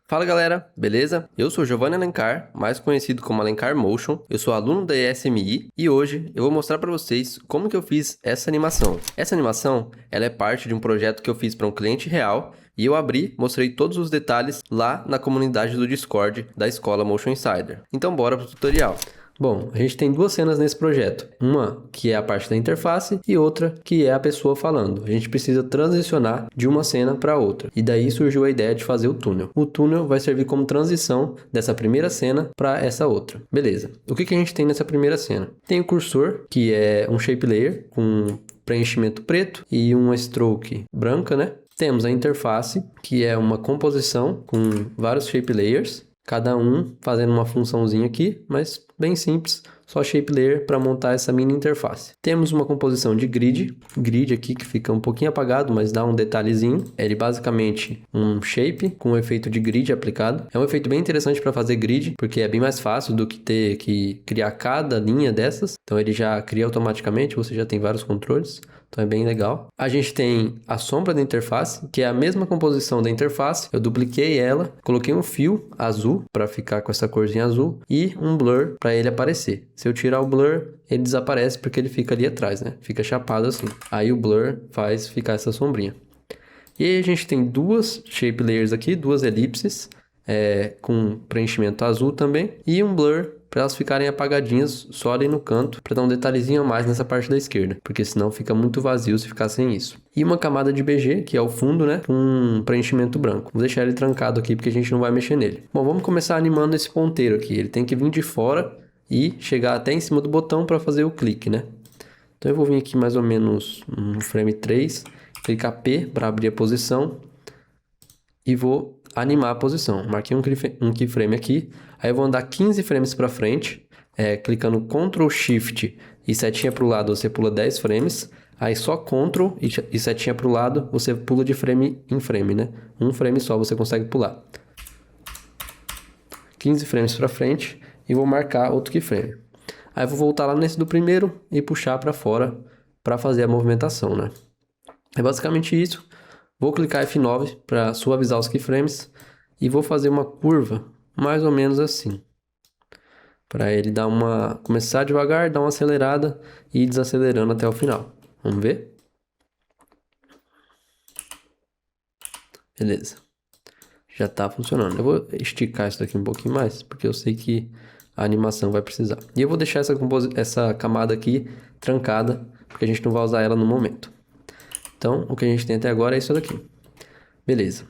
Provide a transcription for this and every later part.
Fala galera, beleza? Eu sou Giovanni Alencar, mais conhecido como Alencar Motion. Eu sou aluno da ESMI e hoje eu vou mostrar para vocês como que eu fiz essa animação. Essa animação, ela é parte de um projeto que eu fiz para um cliente real e eu mostrei todos os detalhes lá na comunidade do Discord da escola Motion Insider. Então bora pro tutorial. Bom, a gente tem duas cenas nesse projeto. Uma que é a parte da interface e outra que é a pessoa falando. A gente precisa transicionar de uma cena para outra. E daí surgiu a ideia de fazer o túnel. O túnel vai servir como transição dessa primeira cena para essa outra. Beleza. O que a gente tem nessa primeira cena? Tem o cursor, que é um shape layer com preenchimento preto e uma stroke branca, né? Temos a interface, que é uma composição com vários shape layers, cada um fazendo uma funçãozinha aqui, mas bem simples, só shape layer para montar essa mini interface. Temos uma composição de grid aqui que fica um pouquinho apagado, mas dá um detalhezinho. Ele basicamente um shape com um efeito de grid aplicado. É um efeito bem interessante para fazer grid, porque é bem mais fácil do que ter que criar cada linha dessas. Então ele já cria automaticamente, você já tem vários controles. Então é bem legal. A gente tem a sombra da interface, que é a mesma composição da interface. Eu dupliquei ela, coloquei um fio azul para ficar com essa corzinha azul e um blur para ele aparecer. Se eu tirar o blur, ele desaparece porque ele fica ali atrás, né? Fica chapado assim. Aí o blur faz ficar essa sombrinha. E aí a gente tem duas shape layers aqui, duas elipses, com preenchimento azul também, e um blur para elas ficarem apagadinhas só ali no canto, para dar um detalhezinho a mais nessa parte da esquerda, porque senão fica muito vazio se ficar sem isso. E uma camada de BG, que é o fundo, né, com um preenchimento branco. Vou deixar ele trancado aqui porque a gente não vai mexer nele. Bom, vamos começar animando esse ponteiro aqui. Ele tem que vir de fora e chegar até em cima do botão para fazer o clique, né? Então eu vou vir aqui mais ou menos no frame 3, clicar P para abrir a posição e vou animar a posição. Marquei um keyframe aqui, aí eu vou andar 15 frames para frente, clicando Ctrl Shift e setinha para o lado, você pula 10 frames, aí só Ctrl e setinha para o lado, você pula de frame em frame, né? Um frame só você consegue pular. 15 frames para frente e vou marcar outro keyframe. Aí eu vou voltar lá nesse do primeiro e puxar para fora para fazer a movimentação, né? É basicamente isso. Vou clicar F9 para suavizar os keyframes e vou fazer uma curva mais ou menos assim. Para ele começar devagar, dar uma acelerada e ir desacelerando até o final. Vamos ver? Beleza. Já está funcionando. Eu vou esticar isso daqui um pouquinho mais, porque eu sei que a animação vai precisar. E eu vou deixar essa camada aqui trancada, porque a gente não vai usar ela no momento. Então, o que a gente tem até agora é isso daqui. Beleza.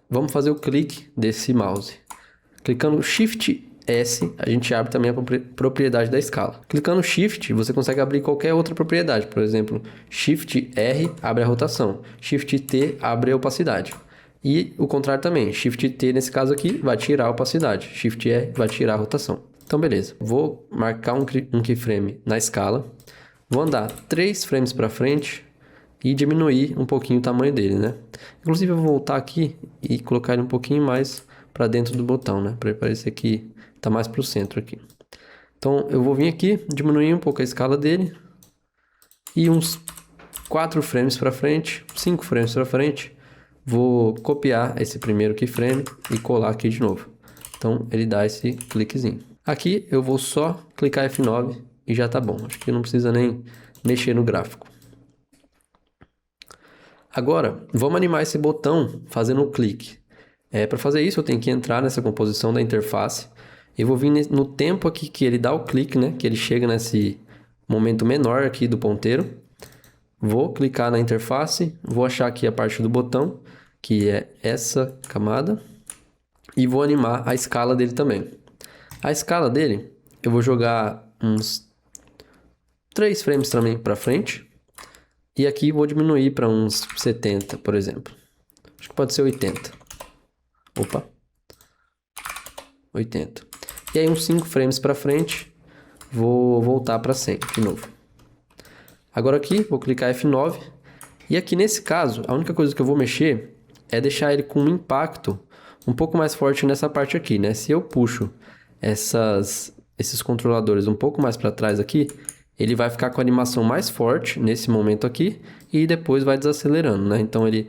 Vamos fazer o clique desse mouse. Clicando Shift S, a gente abre também a propriedade da escala. Clicando Shift, você consegue abrir qualquer outra propriedade. Por exemplo, Shift R abre a rotação. Shift T abre a opacidade. E o contrário também. Shift T, nesse caso aqui, vai tirar a opacidade. Shift R vai tirar a rotação. Então, beleza. Vou marcar um keyframe na escala. Vou andar 3 frames para frente e diminuir um pouquinho o tamanho dele, né? Inclusive, eu vou voltar aqui e colocar ele um pouquinho mais para dentro do botão, né? Para parecer que tá mais para o centro aqui. Então, eu vou vir aqui, diminuir um pouco a escala dele e uns 4 frames para frente, 5 frames para frente, vou copiar esse primeiro keyframe e colar aqui de novo. Então, ele dá esse cliquezinho. Aqui, eu vou só clicar F9 e já tá bom. Acho que não precisa nem mexer no gráfico. Agora, vamos animar esse botão fazendo um clique. Para fazer isso, eu tenho que entrar nessa composição da interface. Eu vou vir no tempo aqui que ele dá o clique, né? Que ele chega nesse momento menor aqui do ponteiro. Vou clicar na interface, vou achar aqui a parte do botão, que é essa camada. E vou animar a escala dele também. A escala dele, eu vou jogar uns 3 frames também para frente. E aqui vou diminuir para uns 70, por exemplo. Acho que pode ser 80. Opa. 80. E aí uns 5 frames para frente, vou voltar para 100 de novo. Agora aqui, vou clicar F9. E aqui nesse caso, a única coisa que eu vou mexer é deixar ele com um impacto um pouco mais forte nessa parte aqui, né? Se eu puxo esses controladores um pouco mais para trás aqui, ele vai ficar com a animação mais forte nesse momento aqui e depois vai desacelerando, né? Então ele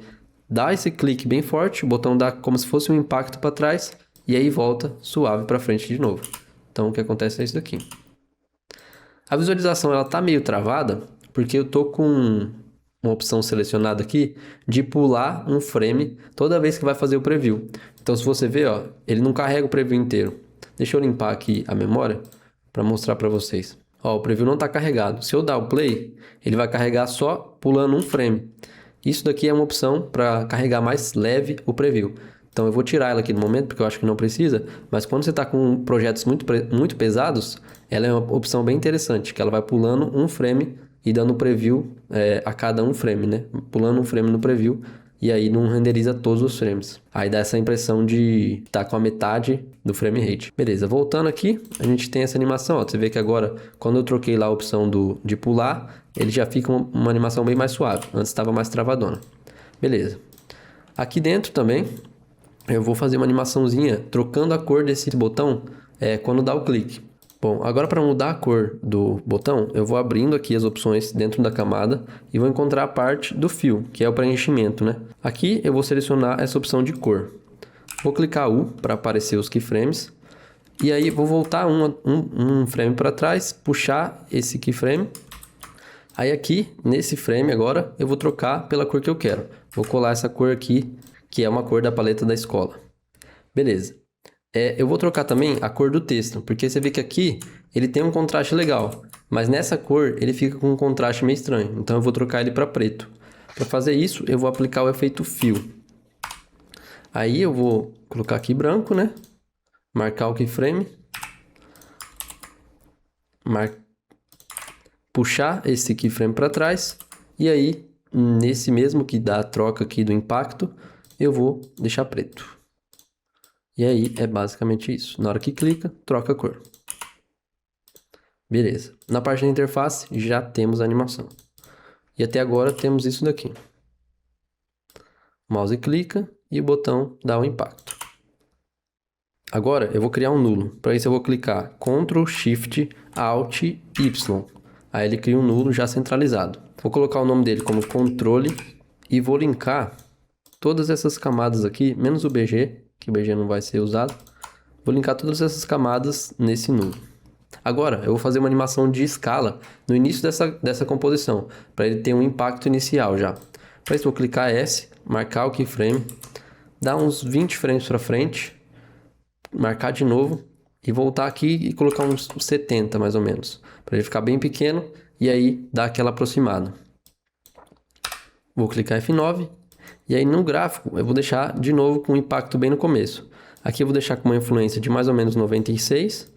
dá esse clique bem forte, o botão dá como se fosse um impacto para trás e aí volta suave para frente de novo. Então o que acontece é isso daqui. A visualização ela tá meio travada porque eu tô com uma opção selecionada aqui de pular um frame toda vez que vai fazer o preview. Então se você ver, ó, ele não carrega o preview inteiro. Deixa eu limpar aqui a memória para mostrar para vocês. Ó, o preview não está carregado. Se eu dar o play, ele vai carregar só pulando um frame. Isso daqui é uma opção para carregar mais leve o preview. Então eu vou tirar ela aqui no momento, porque eu acho que não precisa, mas quando você está com projetos muito pesados, ela é uma opção bem interessante, que ela vai pulando um frame e dando preview a cada um frame, né? Pulando um frame no preview e aí não renderiza todos os frames. Aí dá essa impressão de estar com a metade do frame rate. Beleza, voltando aqui, a gente tem essa animação, ó. Você vê que agora, quando eu troquei lá a opção de pular, ele já fica uma animação bem mais suave. Antes estava mais travadona. Beleza. Aqui dentro também, eu vou fazer uma animaçãozinha trocando a cor desse botão quando dá o clique. Bom, agora para mudar a cor do botão, eu vou abrindo aqui as opções dentro da camada e vou encontrar a parte do fio, que é o preenchimento, né? Aqui eu vou selecionar essa opção de cor. Vou clicar U para aparecer os keyframes. E aí vou voltar um frame para trás, puxar esse keyframe. Aí aqui, nesse frame agora, eu vou trocar pela cor que eu quero. Vou colar essa cor aqui, que é uma cor da paleta da escola. Beleza. Eu vou trocar também a cor do texto, porque você vê que aqui ele tem um contraste legal, mas nessa cor ele fica com um contraste meio estranho, então eu vou trocar ele para preto. Para fazer isso, eu vou aplicar o efeito fio. Aí eu vou colocar aqui branco, né? Marcar o keyframe. Puxar esse keyframe para trás. E aí, nesse mesmo que dá a troca aqui do impacto, eu vou deixar preto. E aí é basicamente isso. Na hora que clica, troca a cor. Beleza. Na parte da interface já temos a animação. E até agora temos isso daqui. O mouse clica e o botão dá o impacto. Agora eu vou criar um nulo. Para isso eu vou clicar Ctrl Shift Alt Y. Aí ele cria um nulo já centralizado. Vou colocar o nome dele como controle e vou linkar todas essas camadas aqui, menos o BG, que o BG não vai ser usado. Vou linkar todas essas camadas nesse nulo. Agora, eu vou fazer uma animação de escala no início dessa composição, para ele ter um impacto inicial já. Para isso, vou clicar S, marcar o keyframe, dar uns 20 frames para frente, marcar de novo e voltar aqui e colocar uns 70 mais ou menos, para ele ficar bem pequeno e aí dar aquela aproximada. Vou clicar F9 e aí no gráfico eu vou deixar de novo com um impacto bem no começo. Aqui eu vou deixar com uma influência de mais ou menos 96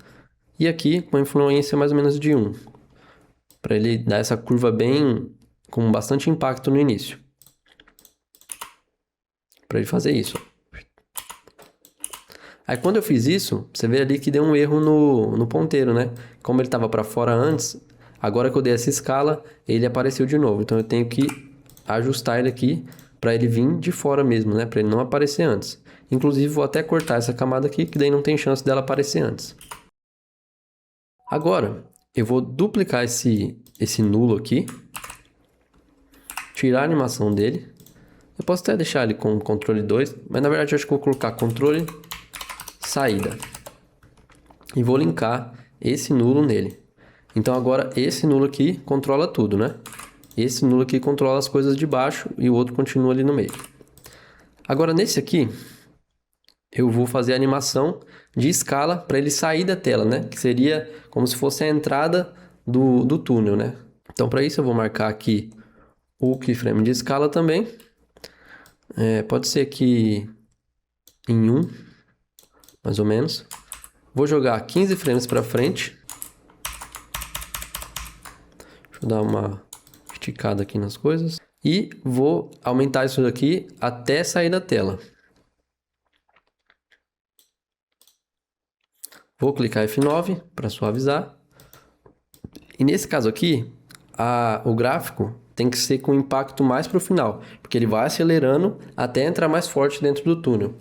e aqui com uma influência mais ou menos de 1, para ele dar essa curva bem com bastante impacto no início. Para ele fazer isso. Aí quando eu fiz isso, você vê ali que deu um erro no ponteiro, né? Como ele estava para fora antes, agora que eu dei essa escala, ele apareceu de novo. Então eu tenho que ajustar ele aqui para ele vir de fora mesmo, né? Para ele não aparecer antes. Inclusive vou até cortar essa camada aqui, que daí não tem chance dela aparecer antes. Agora eu vou duplicar esse nulo aqui, tirar a animação dele. Eu posso até deixar ele com controle 2, mas na verdade eu acho que vou colocar controle saída. E vou linkar esse nulo nele. Então agora esse nulo aqui controla tudo, né? Esse nulo aqui controla as coisas de baixo e o outro continua ali no meio. Agora nesse aqui, eu vou fazer a animação de escala para ele sair da tela, né? Que seria como se fosse a entrada do túnel, né? Então para isso eu vou marcar aqui o keyframe de escala também. Pode ser que em 1, mais ou menos. Vou jogar 15 frames para frente. Deixa eu dar uma esticada aqui nas coisas. E vou aumentar isso daqui até sair da tela. Vou clicar F9 para suavizar. E nesse caso aqui, o gráfico tem que ser com impacto mais para o final, porque ele vai acelerando até entrar mais forte dentro do túnel.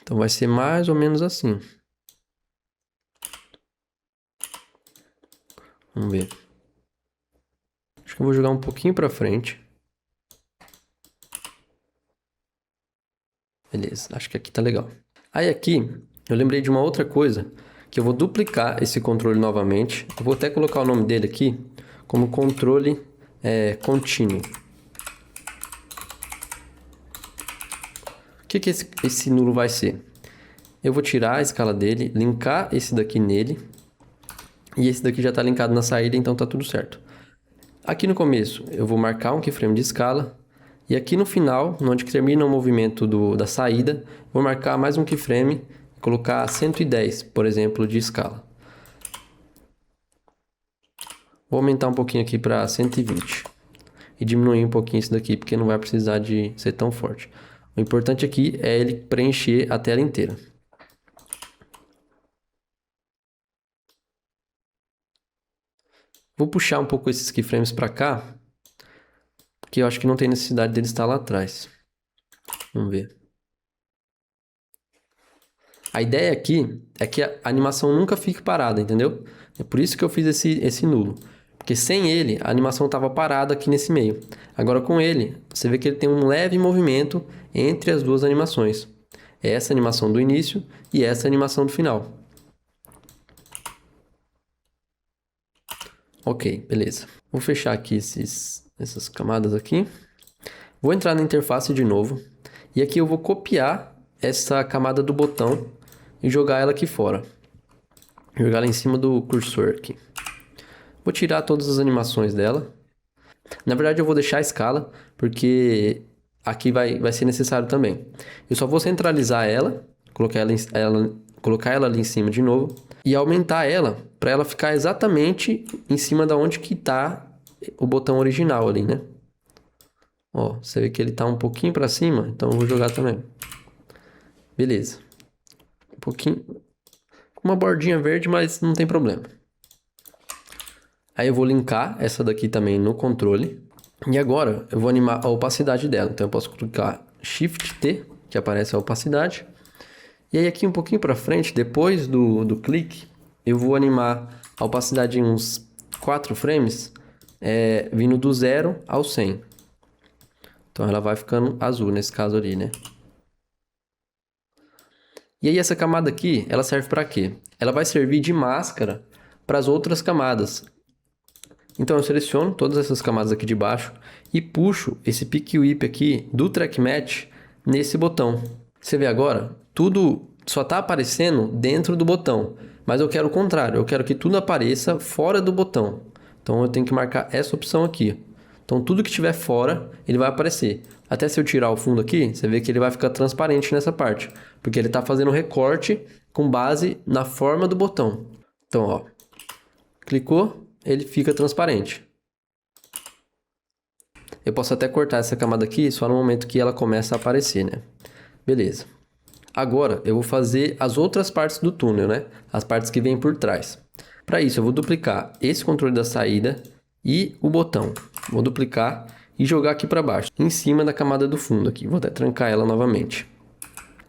Então vai ser mais ou menos assim. Vamos ver. que eu vou jogar um pouquinho para frente. Beleza, acho que aqui tá legal. Aí aqui, eu lembrei de uma outra coisa, que eu vou duplicar esse controle novamente. Eu vou até colocar o nome dele aqui como controle contínuo. O que esse nulo vai ser? Eu vou tirar a escala dele, linkar esse daqui nele, e esse daqui já está linkado na saída, então tá tudo certo. Aqui no começo, eu vou marcar um keyframe de escala, e aqui no final, onde termina o movimento da saída, vou marcar mais um keyframe, colocar 110, por exemplo, de escala. Vou aumentar um pouquinho aqui para 120. E diminuir um pouquinho isso daqui, porque não vai precisar de ser tão forte. O importante aqui é ele preencher a tela inteira. Vou puxar um pouco esses keyframes para cá, porque eu acho que não tem necessidade dele estar lá atrás. Vamos ver. A ideia aqui é que a animação nunca fique parada, entendeu? É por isso que eu fiz esse nulo. Porque sem ele, a animação estava parada aqui nesse meio. Agora com ele, você vê que ele tem um leve movimento entre as duas animações. Essa animação do início e essa animação do final. Ok, beleza. Vou fechar aqui essas camadas aqui. Vou entrar na interface de novo. E aqui eu vou copiar essa camada do botão e jogar ela aqui fora. Jogar ela em cima do cursor aqui. Vou tirar todas as animações dela. Na verdade eu vou deixar a escala, porque aqui vai ser necessário também. Eu só vou centralizar ela, colocar ela ali em cima de novo e aumentar ela para ela ficar exatamente em cima da onde que está o botão original ali, né? Ó, você vê que ele tá um pouquinho para cima, então eu vou jogar também. Beleza. Um pouquinho, uma bordinha verde, mas não tem problema. Aí eu vou linkar essa daqui também no controle. E agora eu vou animar a opacidade dela. Então eu posso clicar Shift T, que aparece a opacidade. E aí aqui um pouquinho para frente, depois do clique, eu vou animar a opacidade em uns 4 frames, vindo do 0 ao 100. Então ela vai ficando azul nesse caso ali, né? E aí essa camada aqui, ela serve para quê? Ela vai servir de máscara para as outras camadas. Então eu seleciono todas essas camadas aqui de baixo e puxo esse Pick Whip aqui do Track Match nesse botão. Você vê agora, tudo só está aparecendo dentro do botão, mas eu quero o contrário, eu quero que tudo apareça fora do botão. Então eu tenho que marcar essa opção aqui. Então tudo que estiver fora, ele vai aparecer. Até se eu tirar o fundo aqui, você vê que ele vai ficar transparente nessa parte, porque ele está fazendo um recorte com base na forma do botão. Então, ó, clicou, ele fica transparente. Eu posso até cortar essa camada aqui só no momento que ela começa a aparecer, né? Beleza. Agora eu vou fazer as outras partes do túnel, né? As partes que vêm por trás. Para isso eu vou duplicar esse controle da saída e o botão. Vou duplicar e jogar aqui para baixo, em cima da camada do fundo aqui. Vou até trancar ela novamente.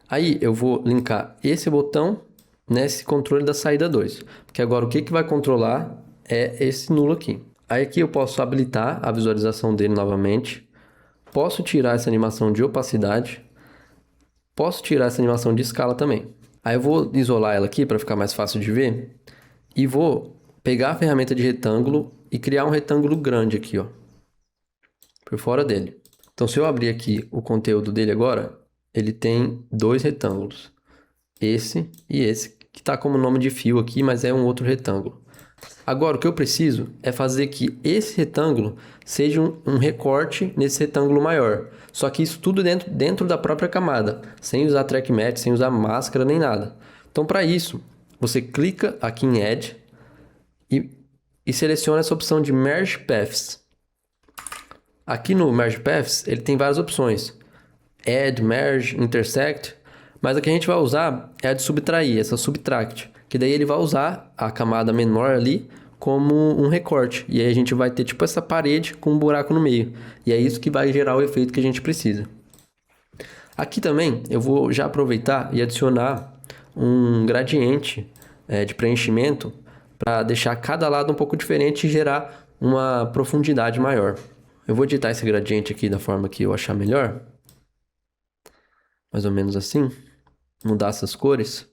Aí eu vou linkar esse botão nesse controle da saída 2. Porque agora o que vai controlar é esse nulo aqui. Aí aqui eu posso habilitar a visualização dele novamente. Posso tirar essa animação de opacidade. Posso tirar essa animação de escala também. Aí eu vou isolar ela aqui para ficar mais fácil de ver. E vou pegar a ferramenta de retângulo e criar um retângulo grande aqui, ó, por fora dele. Então se eu abrir aqui o conteúdo dele agora, ele tem 2 retângulos. Esse e esse, que está como nome de fio aqui, mas é um outro retângulo. Agora, o que eu preciso é fazer que esse retângulo seja um recorte nesse retângulo maior. Só que isso tudo dentro da própria camada, sem usar Track Match, sem usar máscara nem nada. Então, para isso, você clica aqui em Add e seleciona essa opção de Merge Paths. Aqui no Merge Paths, ele tem várias opções. Add, Merge, Intersect. Mas a que a gente vai usar é a de subtrair, essa Subtract. Que daí ele vai usar a camada menor ali como um recorte. E aí a gente vai ter tipo essa parede com um buraco no meio. E é isso que vai gerar o efeito que a gente precisa. Aqui também eu vou já aproveitar e adicionar um gradiente de preenchimento para deixar cada lado um pouco diferente e gerar uma profundidade maior. Eu vou editar esse gradiente aqui da forma que eu achar melhor. Mais ou menos assim. Mudar essas cores.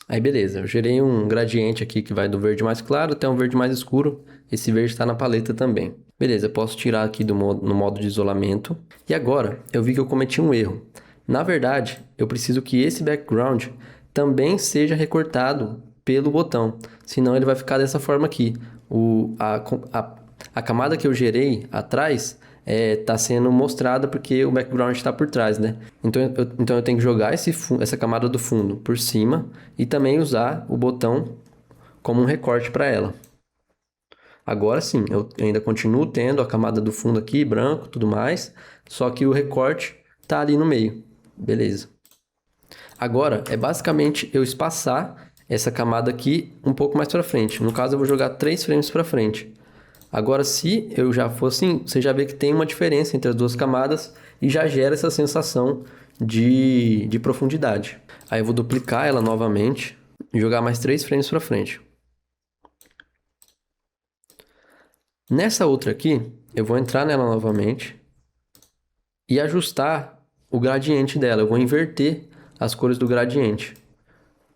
Aí beleza, eu gerei um gradiente aqui que vai do verde mais claro até um verde mais escuro. Esse verde está na paleta também. Beleza, eu posso tirar aqui no modo de isolamento. E agora, eu vi que eu cometi um erro. Na verdade, eu preciso que esse background também seja recortado pelo botão. Senão ele vai ficar dessa forma aqui. A camada que eu gerei atrás tá sendo mostrada porque o background está por trás, né? Então eu tenho que jogar essa camada do fundo por cima e também usar o botão como um recorte para ela. Agora sim, eu ainda continuo tendo a camada do fundo aqui, branco, tudo mais, só que o recorte tá ali no meio. Beleza. Agora é basicamente eu espaçar essa camada aqui um pouco mais para frente. No caso, eu vou jogar 3 frames para frente. Agora, se eu já for assim, você já vê que tem uma diferença entre as duas camadas e já gera essa sensação de profundidade. Aí eu vou duplicar ela novamente e jogar mais 3 frames para frente. Nessa outra aqui, eu vou entrar nela novamente e ajustar o gradiente dela. Eu vou inverter as cores do gradiente,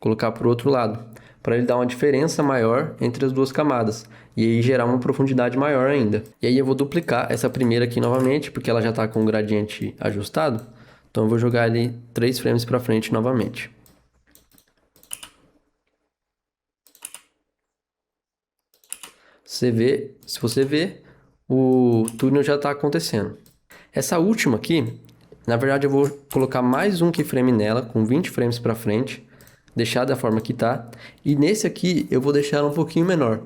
colocar para o outro lado, para ele dar uma diferença maior entre as duas camadas e aí gerar uma profundidade maior ainda. E aí eu vou duplicar essa primeira aqui novamente, porque ela já está com o gradiente ajustado. Então eu vou jogar ali 3 frames para frente novamente. Se você vê, o túnel já está acontecendo. Essa última aqui, na verdade eu vou colocar mais um keyframe nela, com 20 frames para frente, deixar da forma que tá. E nesse aqui eu vou deixar ela um pouquinho menor,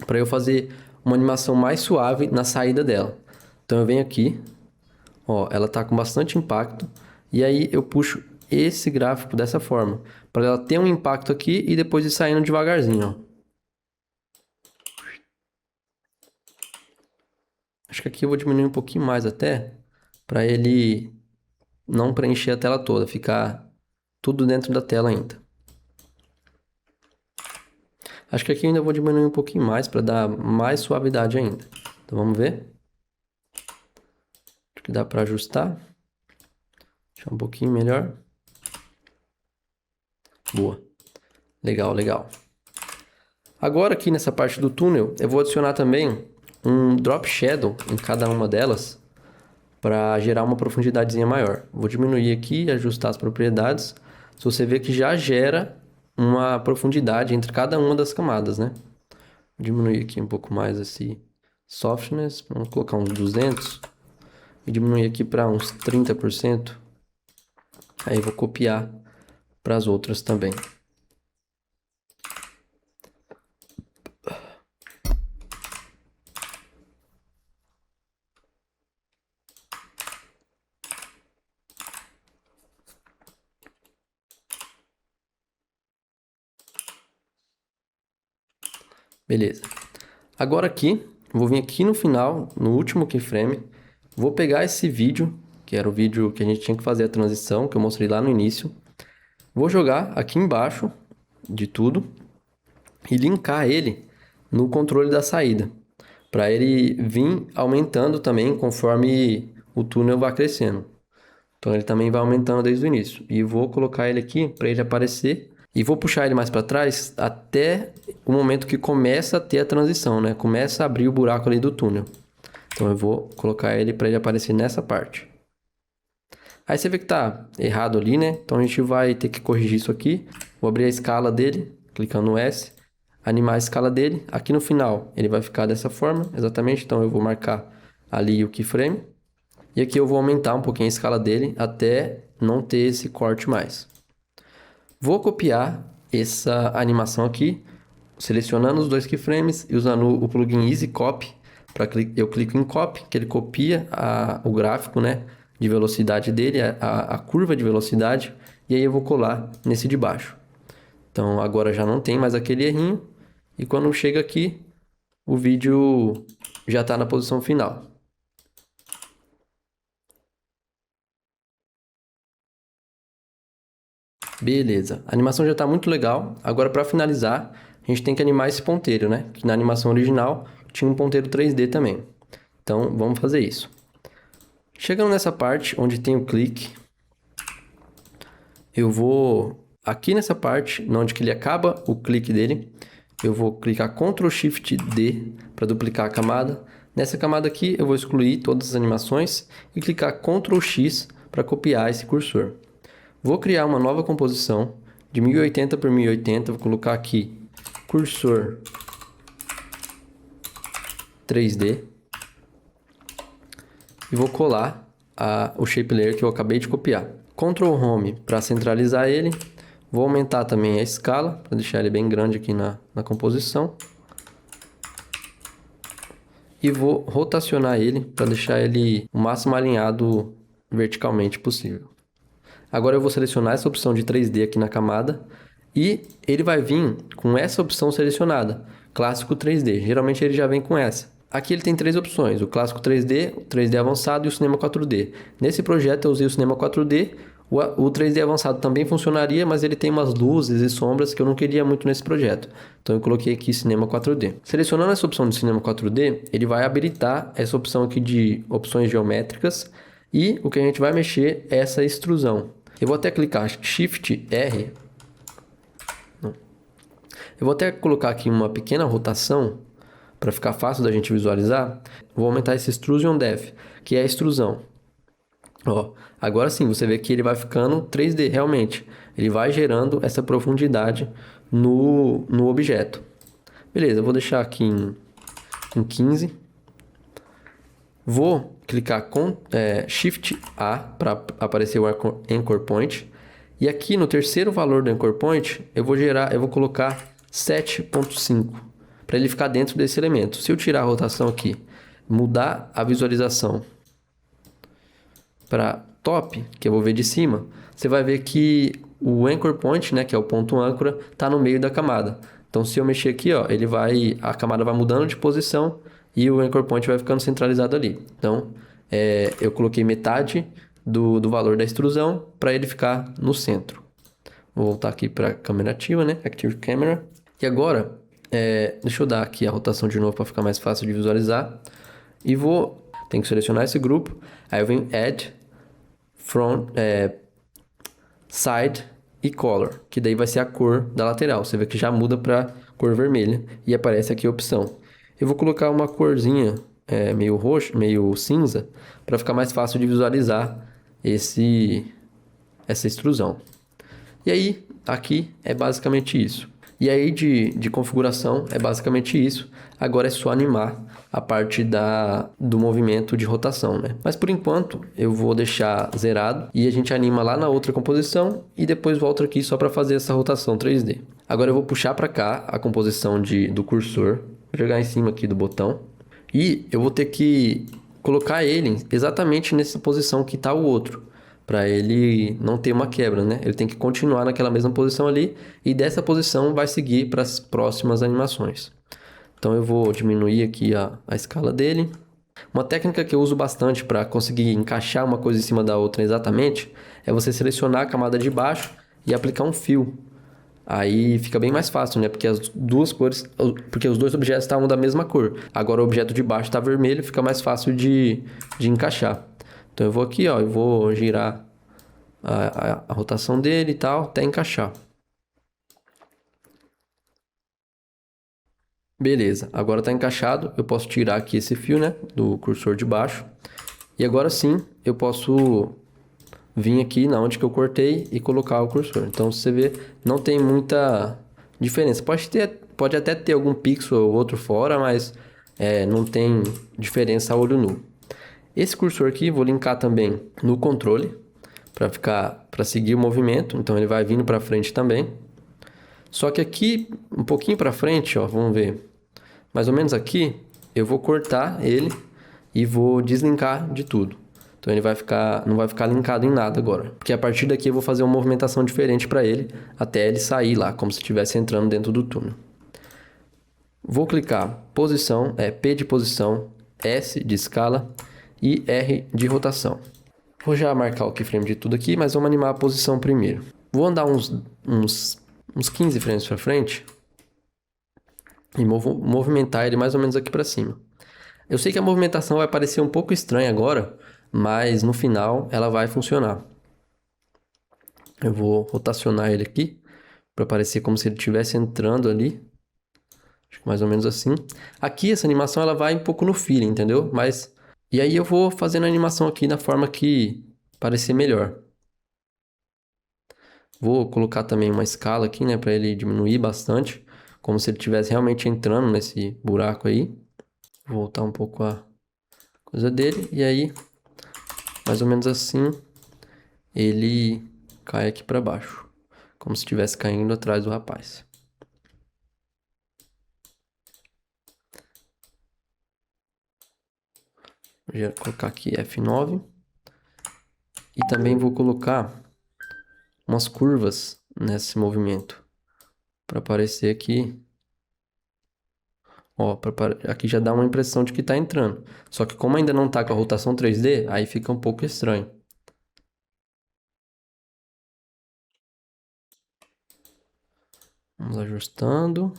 para eu fazer uma animação mais suave na saída dela. Então eu venho aqui, ó, ela tá com bastante impacto, e aí eu puxo esse gráfico dessa forma, para ela ter um impacto aqui e depois ir saindo devagarzinho, ó. Acho que aqui eu vou diminuir um pouquinho mais até, para ele não preencher a tela toda, ficar tudo dentro da tela ainda. Acho que aqui eu ainda vou diminuir um pouquinho mais para dar mais suavidade ainda. Então vamos ver. Acho que dá para ajustar. Deixar um pouquinho melhor. Boa. Legal, legal. Agora aqui nessa parte do túnel, eu vou adicionar também um drop shadow em cada uma delas para gerar uma profundidadezinha maior. Vou diminuir aqui e ajustar as propriedades. Se você vê que já gera uma profundidade entre cada uma das camadas, né? Vou diminuir aqui um pouco mais esse softness, vamos colocar uns 200 e diminuir aqui para uns 30%. Aí vou copiar para as outras também. Beleza. Agora aqui, vou vir aqui no final, no último keyframe, vou pegar esse vídeo, que era o vídeo que a gente tinha que fazer a transição, que eu mostrei lá no início. Vou jogar aqui embaixo de tudo e linkar ele no controle da saída, para ele vir aumentando também conforme o túnel vai crescendo. Então ele também vai aumentando desde o início. E vou colocar ele aqui para ele aparecer e vou puxar ele mais para trás até o momento que começa a ter a transição, né? Começa a abrir o buraco ali do túnel. Então eu vou colocar ele para ele aparecer nessa parte. Aí você vê que tá errado ali, né? Então a gente vai ter que corrigir isso aqui. Vou abrir a escala dele, clicando no S, animar a escala dele. Aqui no final ele vai ficar dessa forma, exatamente. Então eu vou marcar ali o keyframe. E aqui eu vou aumentar um pouquinho a escala dele até não ter esse corte mais. Vou copiar essa animação aqui, selecionando os dois keyframes e usando o plugin Easy Copy. Eu clico em Copy, que ele copia o gráfico, né, de velocidade dele, a curva de velocidade, e aí eu vou colar nesse de baixo. Então agora já não tem mais aquele errinho, e quando chega aqui, o vídeo já está na posição final. Beleza, a animação já está muito legal. Agora, para finalizar, a gente tem que animar esse ponteiro, né? Que na animação original tinha um ponteiro 3D também. Então, vamos fazer isso. Chegando nessa parte onde tem o clique, eu vou aqui nessa parte, onde que ele acaba o clique dele, eu vou clicar Ctrl Shift D para duplicar a camada. Nessa camada aqui, eu vou excluir todas as animações e clicar Ctrl X para copiar esse cursor. Vou criar uma nova composição de 1080 por 1080, vou colocar aqui cursor 3D e vou colar o shape layer que eu acabei de copiar. Ctrl Home para centralizar ele, vou aumentar também a escala para deixar ele bem grande aqui na composição e vou rotacionar ele para deixar ele o máximo alinhado verticalmente possível. Agora eu vou selecionar essa opção de 3D aqui na camada e ele vai vir com essa opção selecionada, clássico 3D. Geralmente ele já vem com essa. Aqui ele tem três opções, o clássico 3D, o 3D avançado e o cinema 4D. Nesse projeto eu usei o cinema 4D, o 3D avançado também funcionaria, mas ele tem umas luzes e sombras que eu não queria muito nesse projeto. Então eu coloquei aqui cinema 4D. Selecionando essa opção de cinema 4D, ele vai habilitar essa opção aqui de opções geométricas e o que a gente vai mexer é essa extrusão. Eu vou até clicar Shift R. Eu vou até colocar aqui uma pequena rotação para ficar fácil da gente visualizar. Vou aumentar esse Extrusion Depth, que é a extrusão. Ó, agora sim, você vê que ele vai ficando 3D realmente. Ele vai gerando essa profundidade no objeto. Beleza, eu vou deixar aqui em 15. Vou clicar com Shift A para aparecer o Anchor Point. E aqui no terceiro valor do Anchor Point, eu vou colocar 7.5 para ele ficar dentro desse elemento. Se eu tirar a rotação aqui, mudar a visualização para top, que eu vou ver de cima, você vai ver que o Anchor Point, né, que é o ponto âncora, está no meio da camada. Então, se eu mexer aqui, ó, a camada vai mudando de posição e o Anchor Point vai ficando centralizado ali. Então, eu coloquei metade do valor da extrusão para ele ficar no centro. Vou voltar aqui para a câmera ativa, né? Active Camera. E agora, deixa eu dar aqui a rotação de novo para ficar mais fácil de visualizar. E tenho que selecionar esse grupo. Aí eu venho Add, Front, Side e Color, que daí vai ser a cor da lateral. Você vê que já muda para cor vermelha e aparece aqui a opção. Eu vou colocar uma corzinha meio roxo, meio cinza, para ficar mais fácil de visualizar essa extrusão. E aí, aqui é basicamente isso. E aí de configuração é basicamente isso. Agora é só animar a parte do movimento de rotação, né? Mas por enquanto eu vou deixar zerado e a gente anima lá na outra composição e depois volta aqui só para fazer essa rotação 3D. Agora eu vou puxar para cá a composição do cursor, vou jogar em cima aqui do botão e eu vou ter que colocar ele exatamente nessa posição que está o outro, para ele não ter uma quebra, né? Ele tem que continuar naquela mesma posição ali e dessa posição vai seguir para as próximas animações. Então eu vou diminuir aqui a escala dele. Uma técnica que eu uso bastante para conseguir encaixar uma coisa em cima da outra exatamente é você selecionar a camada de baixo e aplicar um fio. Aí fica bem mais fácil, né? Porque as duas cores, porque os dois objetos estavam da mesma cor. Agora o objeto de baixo está vermelho, fica mais fácil de encaixar. Então eu vou aqui, ó, eu vou girar a rotação dele e tal, até encaixar. Beleza, agora está encaixado, eu posso tirar aqui esse fio, né, do cursor de baixo. E agora sim, eu posso vir aqui na onde que eu cortei e colocar o cursor. Então, você vê, não tem muita diferença. Pode até ter algum pixel ou outro fora, mas não tem diferença a olho nu. Esse cursor aqui, vou linkar também no controle, para seguir o movimento. Então, ele vai vindo para frente também. Só que aqui, um pouquinho para frente, ó, vamos ver, mais ou menos aqui, eu vou cortar ele e vou deslinkar de tudo. Então ele não vai ficar linkado em nada agora, porque a partir daqui eu vou fazer uma movimentação diferente para ele, até ele sair lá, como se estivesse entrando dentro do túnel. Vou clicar posição, P de posição, S de escala e R de rotação. Vou já marcar o keyframe de tudo aqui, mas vamos animar a posição primeiro. Vou andar uns 15 frames para frente e movimentar ele mais ou menos aqui para cima. Eu sei que a movimentação vai parecer um pouco estranha agora, mas no final ela vai funcionar. Eu vou rotacionar ele aqui para parecer como se ele estivesse entrando ali. Acho que mais ou menos assim. Aqui essa animação ela vai um pouco no feeling, entendeu? Mas e aí eu vou fazendo a animação aqui da forma que parecer melhor. Vou colocar também uma escala aqui, né, para ele diminuir bastante, como se ele estivesse realmente entrando nesse buraco aí. Vou voltar um pouco a coisa dele e aí, mais ou menos assim, ele cai aqui para baixo, como se estivesse caindo atrás do rapaz. Vou colocar aqui F9 e também vou colocar umas curvas nesse movimento para parecer que, ó, aqui já dá uma impressão de que tá entrando. Só que como ainda não tá com a rotação 3D, aí fica um pouco estranho. Vamos ajustando.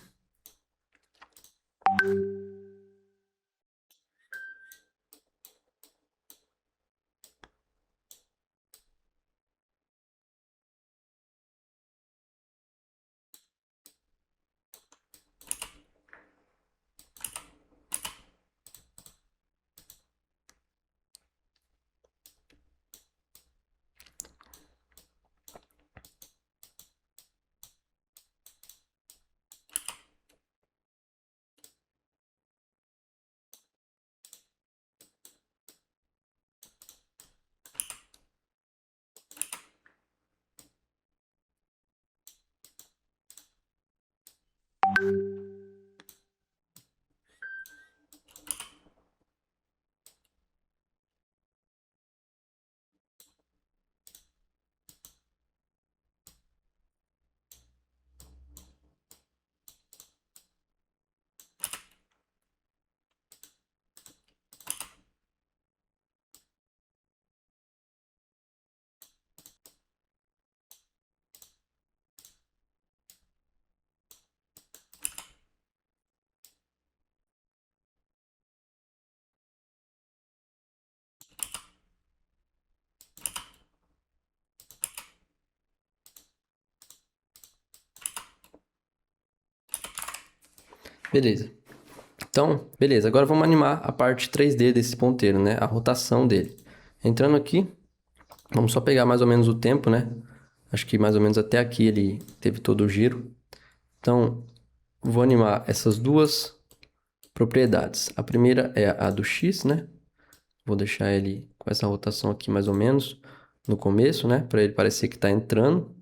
Beleza. Então, beleza. Agora vamos animar a parte 3D desse ponteiro, né? A rotação dele. Entrando aqui, vamos só pegar mais ou menos o tempo, né? Acho que mais ou menos até aqui ele teve todo o giro. Então, vou animar essas duas propriedades. A primeira é a do X, né? Vou deixar ele com essa rotação aqui mais ou menos no começo, né? Para ele parecer que está entrando.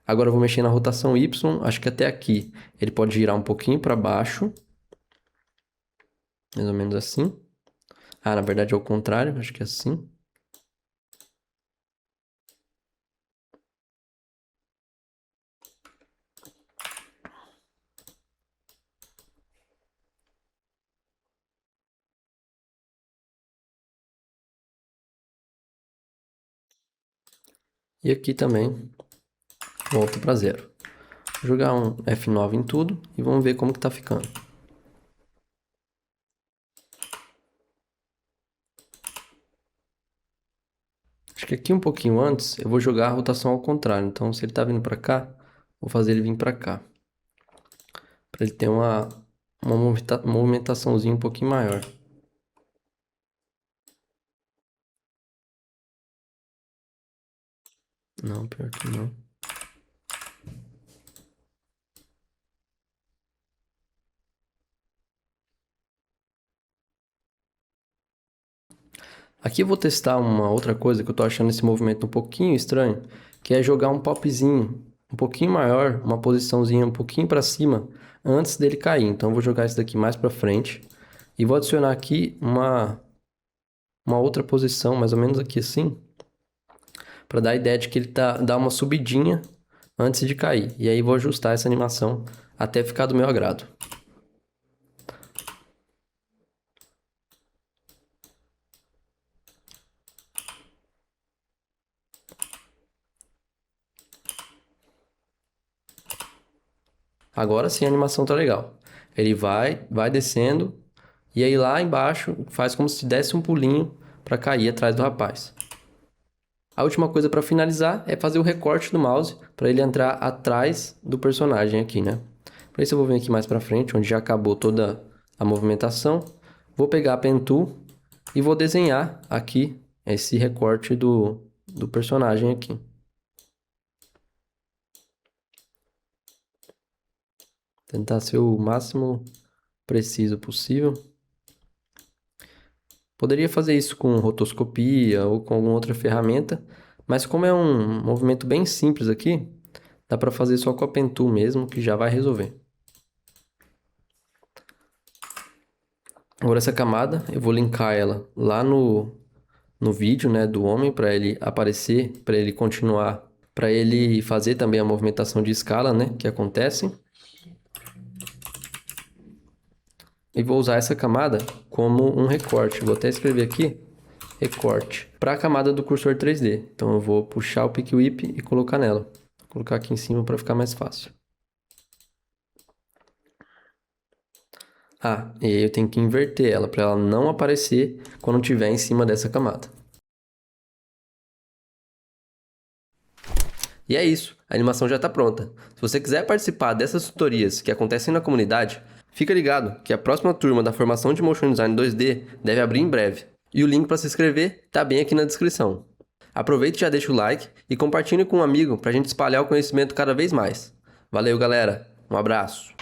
Agora eu vou mexer na rotação Y. Acho que até aqui ele pode girar um pouquinho para baixo. Mais ou menos assim. Ah, na verdade é o contrário. Acho que é assim. E aqui também volta para zero. Vou jogar um F9 em tudo e vamos ver como que tá ficando. Acho que aqui um pouquinho antes eu vou jogar a rotação ao contrário. Então se ele tá vindo para cá, vou fazer ele vir para cá. Para ele ter uma movimentaçãozinha um pouquinho maior. Não, pior que não. Aqui eu vou testar uma outra coisa que eu tô achando esse movimento um pouquinho estranho, que é jogar um popzinho um pouquinho maior, uma posiçãozinha um pouquinho para cima antes dele cair. Então eu vou jogar isso daqui mais para frente e vou adicionar aqui uma outra posição, mais ou menos aqui assim, para dar a ideia de que ele dá uma subidinha antes de cair. E aí vou ajustar essa animação até ficar do meu agrado. Agora sim a animação tá legal. Ele vai descendo, e aí lá embaixo faz como se desse um pulinho para cair atrás do rapaz. A última coisa para finalizar é fazer o recorte do mouse para ele entrar atrás do personagem aqui, né? Por isso eu vou vir aqui mais para frente, onde já acabou toda a movimentação. Vou pegar a Pen Tool e vou desenhar aqui esse recorte do personagem aqui. Tentar ser o máximo preciso possível. Poderia fazer isso com rotoscopia ou com alguma outra ferramenta, mas como é um movimento bem simples aqui, dá para fazer só com a Pen Tool mesmo, que já vai resolver. Agora essa camada, eu vou linkar ela lá no vídeo, né, do homem, para ele aparecer, para ele continuar, para ele fazer também a movimentação de escala, né, que acontece. E vou usar essa camada como um recorte. Vou até escrever aqui, recorte, para a camada do cursor 3D. Então eu vou puxar o Pick Whip e colocar nela. Vou colocar aqui em cima para ficar mais fácil. Ah, e aí eu tenho que inverter ela para ela não aparecer quando estiver em cima dessa camada. E é isso, a animação já está pronta. Se você quiser participar dessas tutorias que acontecem na comunidade, fica ligado que a próxima turma da formação de Motion Design 2D deve abrir em breve. E o link para se inscrever está bem aqui na descrição. Aproveite e já deixa o like e compartilhe com um amigo para a gente espalhar o conhecimento cada vez mais. Valeu, galera! Um abraço!